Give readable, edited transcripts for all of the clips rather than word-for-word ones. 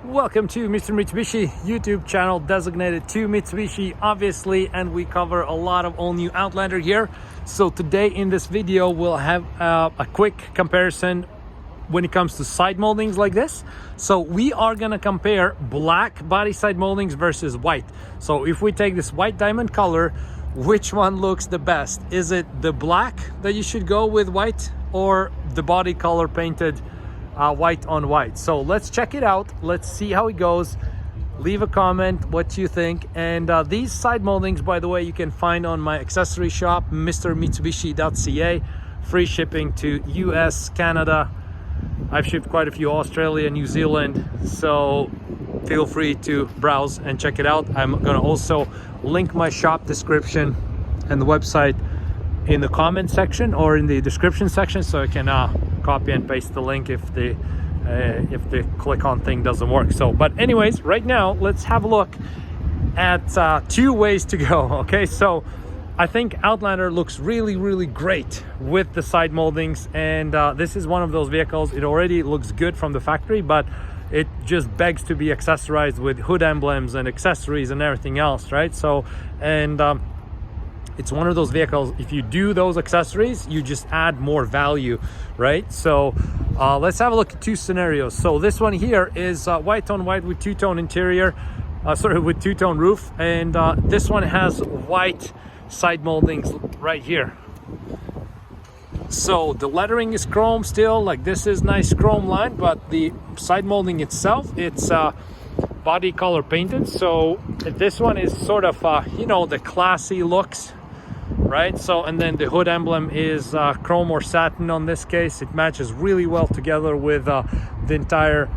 Welcome to Mr. Mitsubishi YouTube channel designated to Mitsubishi, obviously, and we cover a lot of all new Outlander here. So today in this video we'll have a quick comparison when it comes to side moldings like this. So we are gonna compare black body side moldings versus white. So if we take this white diamond color, which one looks the best? Is it the black that you should go with white, or the body color painted white on white? So let's check it out. Let's see how it goes. Leave a comment what you think. And these side moldings, by the way, you can find on my accessory shop, mrmitsubishi.ca. Free shipping to US, Canada. I've shipped quite a few, Australia, New Zealand, so feel free to browse and check it out. I'm gonna also link my shop description and the website in the comment section or in the description section, so I can copy and paste the link if the click on thing doesn't work. So, but anyways, right now let's have a look at two ways to go. Okay, so I think Outlander looks really great with the side moldings, and this is one of those vehicles. It already looks good from the factory, but it just begs to be accessorized with hood emblems and accessories and everything else, right? So, and it's one of those vehicles, if you do those accessories, you just add more value, right? So let's have a look at two scenarios. So this one here is white on white with two-tone interior, with two-tone roof, and this one has white side moldings right here. So the lettering is chrome still, like this is nice chrome line, but the side molding itself, it's body color painted. So this one is sort of you know, the classy looks, right? So, and then the hood emblem is chrome or satin. On this case, it matches really well together with the entire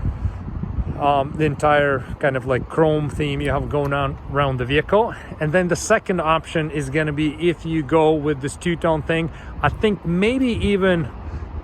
kind of like chrome theme you have going on around the vehicle. And then the second option is going to be, if you go with this two-tone thing, I think maybe even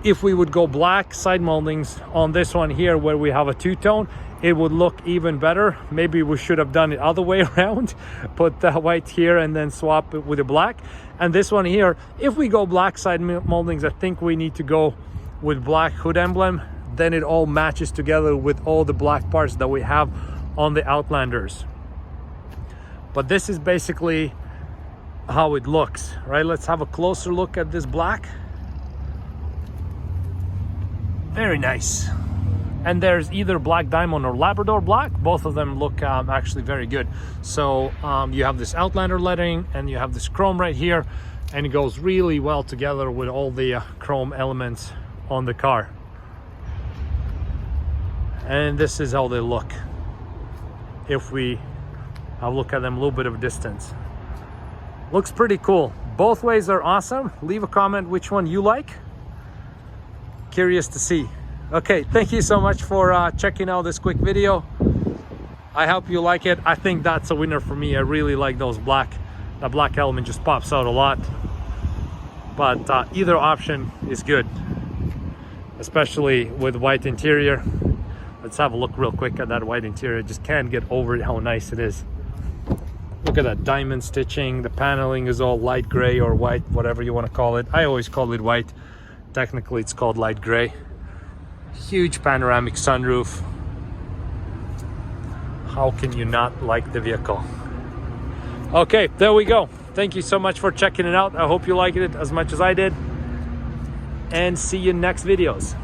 if we would go black side moldings on this one here where we have a two-tone, it would look even better. Maybe we should have done it other way around, put the white here and then swap it with the black. And this one here, if we go black side moldings, I think we need to go with black hood emblem. Then it all matches together with all the black parts that we have on the Outlanders. But this is basically how it looks, right? Let's have a closer look at this black. Very nice. And there's either black diamond or Labrador black. Both of them look actually very good. So you have this Outlander lettering and you have this chrome right here, and it goes really well together with all the chrome elements on the car. And this is how they look if we look at them a little bit of a distance. Looks pretty cool. Both ways are awesome. Leave a comment which one you like. Curious to see. Okay, thank you so much for checking out this quick video. I hope you like it. I think that's a winner for me. I really like those black. The black element just pops out a lot. But either option is good, especially with white interior. Let's have a look real quick at that white interior. Just can't get over it how nice it is. Look at that diamond stitching. The paneling is all light gray or white, whatever you want to call it. I always call it white. Technically it's called light gray. Huge panoramic sunroof. How can you not like the vehicle? Okay, there we go. Thank you so much for checking it out. I hope you liked it as much as I did, and see you in next videos.